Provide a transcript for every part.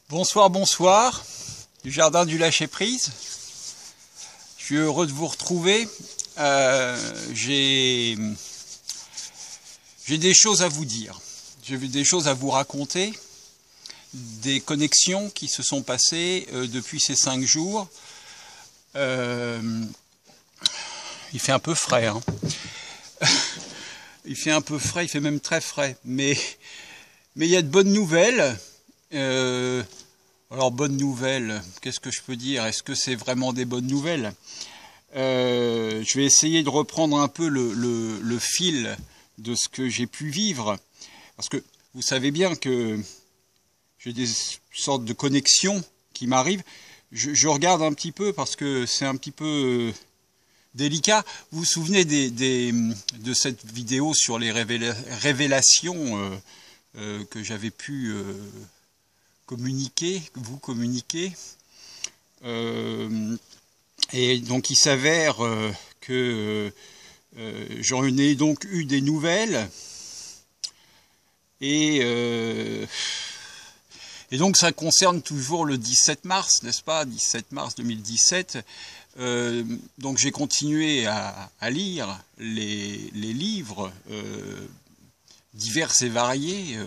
Bonsoir, bonsoir, du jardin du lâcher-prise. Je suis heureux de vous retrouver. J'ai des choses à vous dire, j'ai des choses à vous raconter, des connexions qui se sont passées depuis ces 5 jours. Il fait un peu frais, hein. Il fait un peu frais, il fait même très frais, mais il y a de bonnes nouvelles. Alors, bonnes nouvelles, qu'est-ce que je peux dire? Est-ce que c'est vraiment des bonnes nouvelles? Je vais essayer de reprendre un peu le fil de ce que j'ai pu vivre, parce que vous savez bien que j'ai des sortes de connexions qui m'arrivent. Je regarde un petit peu parce que c'est un petit peu délicat. Vous vous souvenez de cette vidéo sur les révélations que j'avais pu vous communiquer, et donc il s'avère que j'en ai donc eu des nouvelles, et donc ça concerne toujours le 17 mars, n'est-ce pas, 17 mars 2017. Donc j'ai continué à lire les livres divers et variés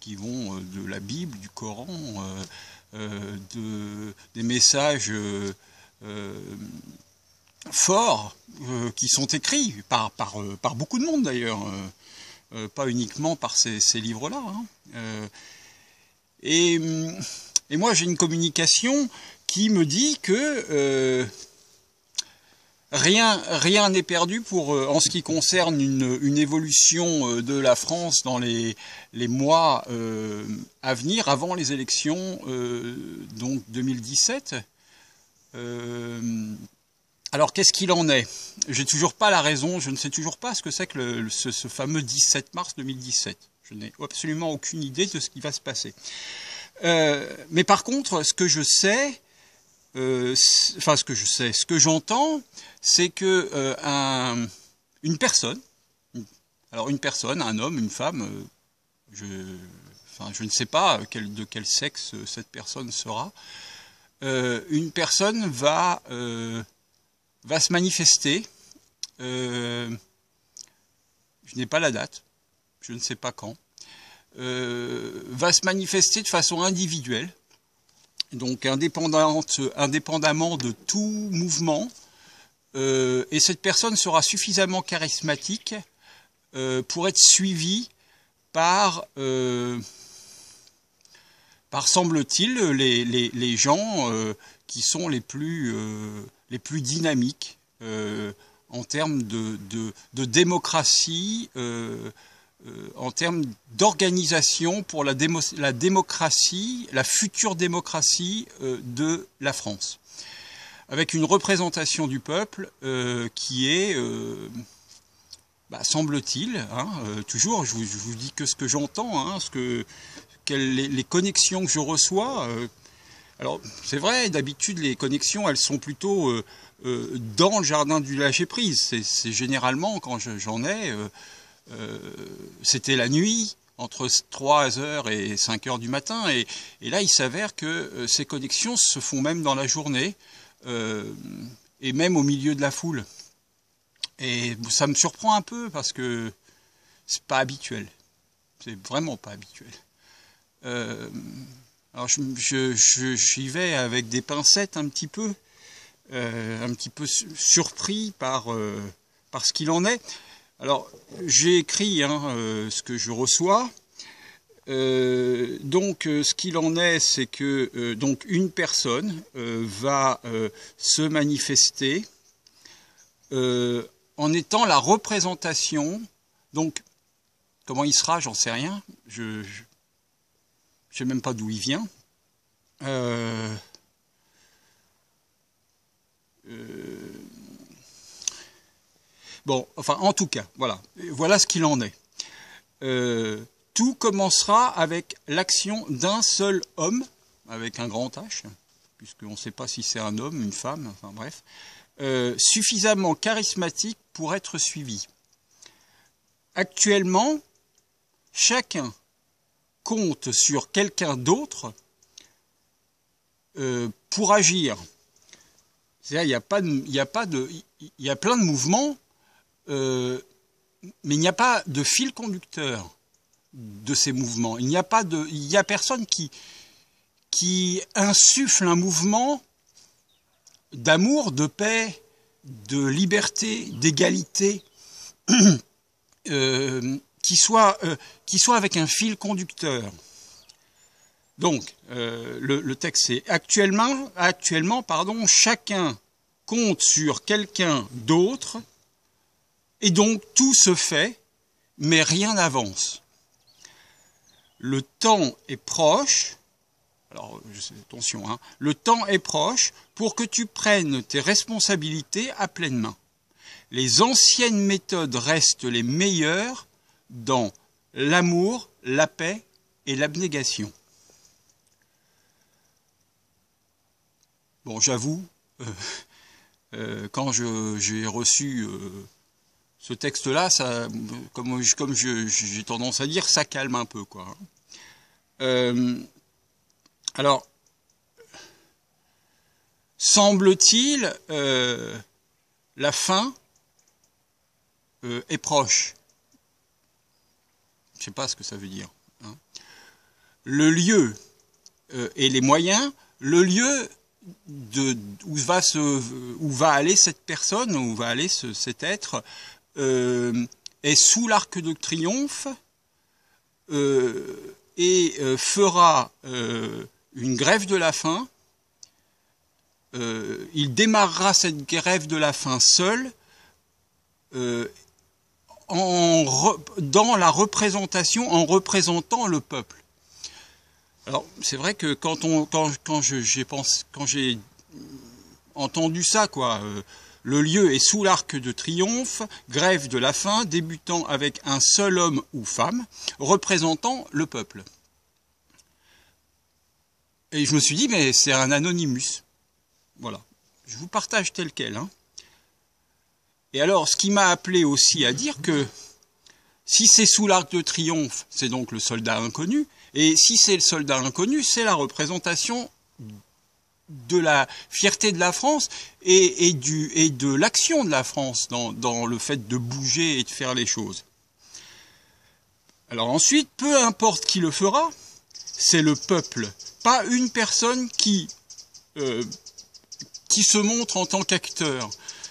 qui vont de la Bible, du Coran, des messages forts qui sont écrits par beaucoup de monde d'ailleurs, pas uniquement par ces livres-là, hein. Et moi j'ai une communication qui me dit que rien n'est perdu en ce qui concerne une évolution de la France dans les mois à venir, avant les élections donc 2017. Alors qu'est-ce qu'il en est? J'ai toujours pas la raison, je ne sais toujours pas ce que c'est que ce fameux 17 mars 2017. Je n'ai absolument aucune idée de ce qui va se passer. Mais par contre, ce que je sais, ce que j'entends, c'est que une personne, un homme, une femme, je ne sais pas de quel sexe cette personne sera, une personne va se manifester, je n'ai pas la date, je ne sais pas quand, va se manifester de façon individuelle, donc indépendamment de tout mouvement, et cette personne sera suffisamment charismatique pour être suivie par semble-t-il, les gens qui sont les plus dynamiques en termes de démocratie, en termes d'organisation pour la démocratie, la future démocratie de la France, avec une représentation du peuple qui est, semble-t-il, hein, toujours, je vous dis que ce que j'entends, hein, les connexions que je reçois. Alors c'est vrai, d'habitude les connexions elles sont plutôt dans le jardin du lâcher-prise. C'est généralement quand j'en ai. C'était la nuit, entre 3h et 5h du matin, et là il s'avère que ces connexions se font même dans la journée, et même au milieu de la foule. Et ça me surprend un peu parce que c'est pas habituel, c'est vraiment pas habituel. Alors j'y vais avec des pincettes un petit peu surpris par ce qu'il en est. Alors, j'ai écrit ce que je reçois. Donc, ce qu'il en est, c'est que donc une personne va se manifester en étant la représentation. Donc, comment il sera, j'en sais rien. Je sais même pas d'où il vient. Bon, enfin, en tout cas, voilà ce qu'il en est. Tout commencera avec l'action d'un seul homme, avec un grand H, puisqu'on ne sait pas si c'est un homme, une femme, enfin bref, suffisamment charismatique pour être suivi. Actuellement, chacun compte sur quelqu'un d'autre pour agir. C'est-à-dire, il y a plein de mouvements, mais il n'y a pas de fil conducteur de ces mouvements. Il n'y a personne qui insuffle un mouvement d'amour, de paix, de liberté, d'égalité, qui soit avec un fil conducteur. Donc, le texte c'est actuellement, chacun compte sur quelqu'un d'autre, et donc tout se fait, mais rien n'avance. Le temps est proche, alors attention, hein, le temps est proche pour que tu prennes tes responsabilités à pleine main. Les anciennes méthodes restent les meilleures dans l'amour, la paix et l'abnégation. Bon, j'avoue, quand j'ai reçu ce texte-là, comme j'ai tendance à dire, ça calme un peu, quoi. Alors, semble-t-il, la fin est proche. Je ne sais pas ce que ça veut dire. Hein. Le lieu et les moyens, le lieu où va aller cette personne, où va aller cet être, est sous l'Arc de Triomphe et fera une grève de la faim. Il démarrera cette grève de la faim seul, dans la représentation, en représentant le peuple. Alors, c'est vrai que quand j'ai entendu ça, quoi, le lieu est sous l'Arc de Triomphe, grève de la faim, débutant avec un seul homme ou femme, représentant le peuple. Et je me suis dit, mais c'est un anonymous. Voilà. Je vous partage tel quel. Hein. Et alors, ce qui m'a appelé aussi à dire que si c'est sous l'Arc de Triomphe, c'est donc le soldat inconnu, et si c'est le soldat inconnu, c'est la représentation de la fierté de la France et de l'action de la France dans le fait de bouger et de faire les choses. Alors ensuite, peu importe qui le fera, c'est le peuple, pas une personne qui se montre en tant qu'acteur,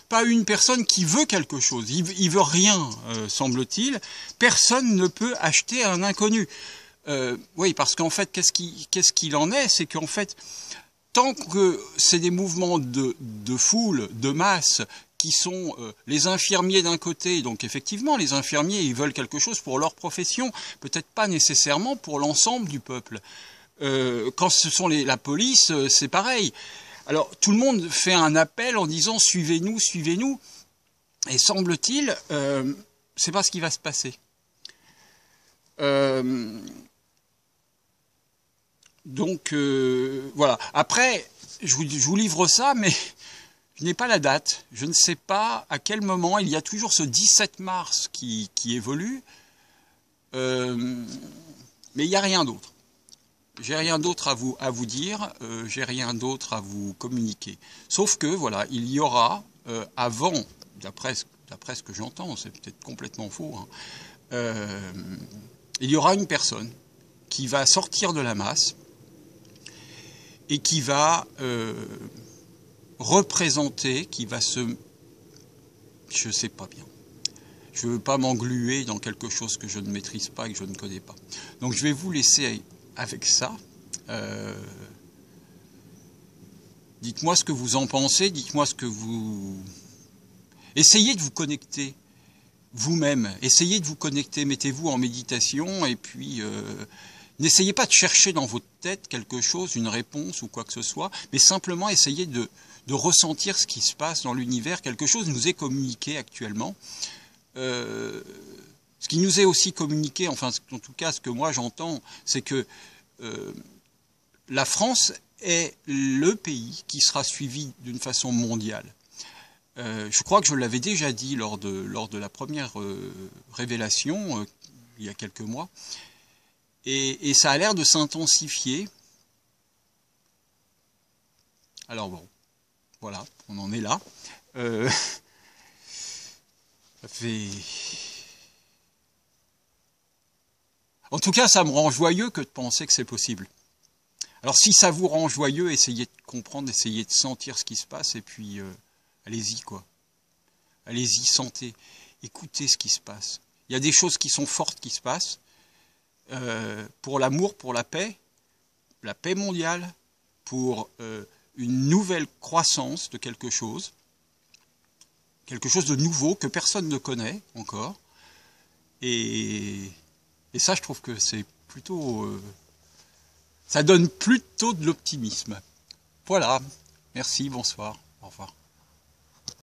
pas une personne qui veut quelque chose, il veut rien, semble-t-il. Personne ne peut acheter un inconnu. Oui, parce qu'en fait, qu'est-ce qu'il en est? C'est qu'en fait, tant que c'est des mouvements de foule, de masse, qui sont les infirmiers d'un côté, donc effectivement, les infirmiers, ils veulent quelque chose pour leur profession, peut-être pas nécessairement pour l'ensemble du peuple. Quand ce sont la police, c'est pareil. Alors, tout le monde fait un appel en disant « suivez-nous, suivez-nous », et semble-t-il, c'est pas ce qui va se passer. Donc, voilà. Après, je vous livre ça, mais je n'ai pas la date. Je ne sais pas à quel moment. Il y a toujours ce 17 mars qui évolue, mais il n'y a rien d'autre. J'ai rien d'autre à vous dire, j'ai rien d'autre à vous communiquer. Sauf que, voilà, il y aura, avant, d'après ce que j'entends, c'est peut-être complètement faux, hein, il y aura une personne qui va sortir de la masse et qui va représenter, qui va se... Je ne sais pas bien. Je ne veux pas m'engluer dans quelque chose que je ne maîtrise pas et que je ne connais pas. Donc je vais vous laisser avec ça. Dites-moi ce que vous en pensez, dites-moi ce que vous... Essayez de vous connecter vous-même, essayez de vous connecter, mettez-vous en méditation et puis n'essayez pas de chercher dans votre tête quelque chose, une réponse ou quoi que ce soit, mais simplement essayez de ressentir ce qui se passe dans l'univers. Quelque chose nous est communiqué actuellement. Ce qui nous est aussi communiqué, enfin en tout cas ce que moi j'entends, c'est que la France est le pays qui sera suivi d'une façon mondiale. Je crois que je l'avais déjà dit lors de la première révélation, il y a quelques mois, et ça a l'air de s'intensifier. Alors bon, voilà, on en est là. Ça fait... En tout cas, ça me rend joyeux que de penser que c'est possible. Alors si ça vous rend joyeux, essayez de comprendre, essayez de sentir ce qui se passe, et puis allez-y quoi. Allez-y, sentez, écoutez ce qui se passe. Il y a des choses qui sont fortes qui se passent, pour l'amour, pour la paix mondiale, pour une nouvelle croissance de quelque chose de nouveau que personne ne connaît encore. Et ça, je trouve que c'est plutôt... ça donne plutôt de l'optimisme. Voilà, merci, bonsoir, au revoir.